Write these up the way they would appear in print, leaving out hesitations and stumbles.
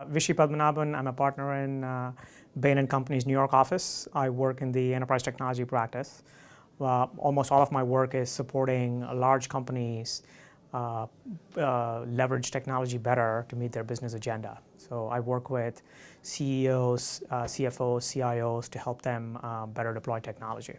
Vishy Padmanabhan. I'm a partner in Bain Company's New York office. I work in the enterprise technology practice. Almost all of my work is supporting large companies leverage technology better to meet their business agenda. So I work with CEOs, CFOs, CIOs to help them better deploy technology.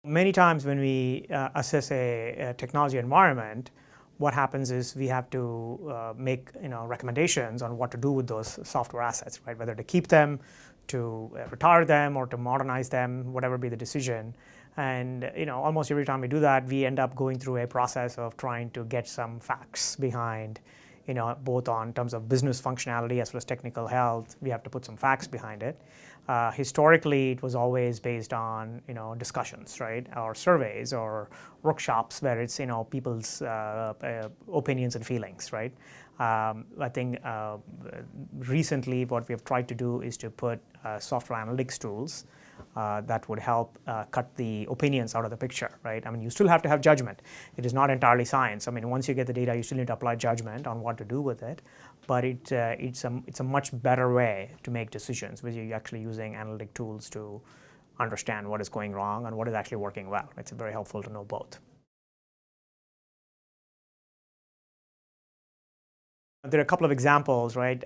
Many times when we assess a technology environment, what happens is we have to make recommendations on what to do with those software assets, right? Whether to keep them, to retire them, or to modernize them, whatever be the decision. And almost every time we do that, we end up going through a process of trying to get some facts behind, both on terms of business functionality as well as technical health. We have to put some facts behind it. Historically, it was always based on discussions, right, or surveys or workshops where it's people's opinions and feelings, right. I think recently what we have tried to do is to put software analytics tools that would help cut the opinions out of the picture, right? I mean, you still have to have judgment. It is not entirely science. I mean, once you get the data, you still need to apply judgment on what to do with it. But it's a much better way to make decisions, where you're actually using analytic tools to understand what is going wrong and what is actually working well. It's very helpful to know both. There are a couple of examples, right?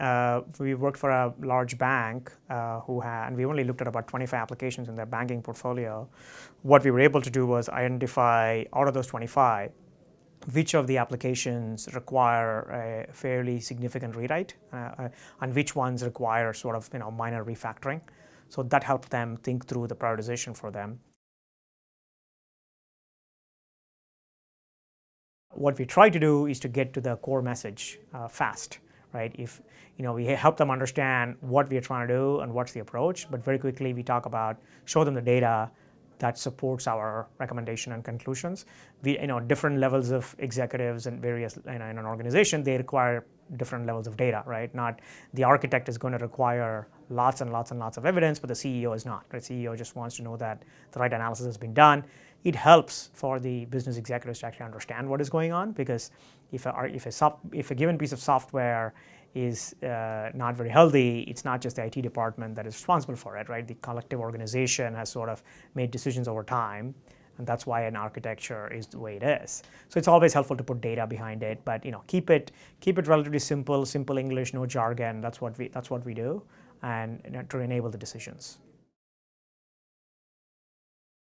We worked for a large bank and we only looked at about 25 applications in their banking portfolio. What we were able to do was identify, out of those 25, which of the applications require a fairly significant rewrite and which ones require sort of minor refactoring. So that helped them think through the prioritization for them. What we try to do is to get to the core message fast, right? If we help them understand what we are trying to do and what's the approach, but very quickly we talk about, show them the data that supports our recommendation and conclusions. We, different levels of executives and various, in an organization, they require different levels of data, right? Not the architect is going to require lots and lots and lots of evidence, but the CEO is not. The CEO just wants to know that the right analysis has been done. It helps for the business executives to actually understand what is going on, because if a given piece of software is not very healthy, it's not just the IT department that is responsible for it, right? The collective organization has sort of made decisions over time, and that's why an architecture is the way it is. So it's always helpful to put data behind it, but keep it relatively simple English, no jargon. That's what we do, and to enable the decisions.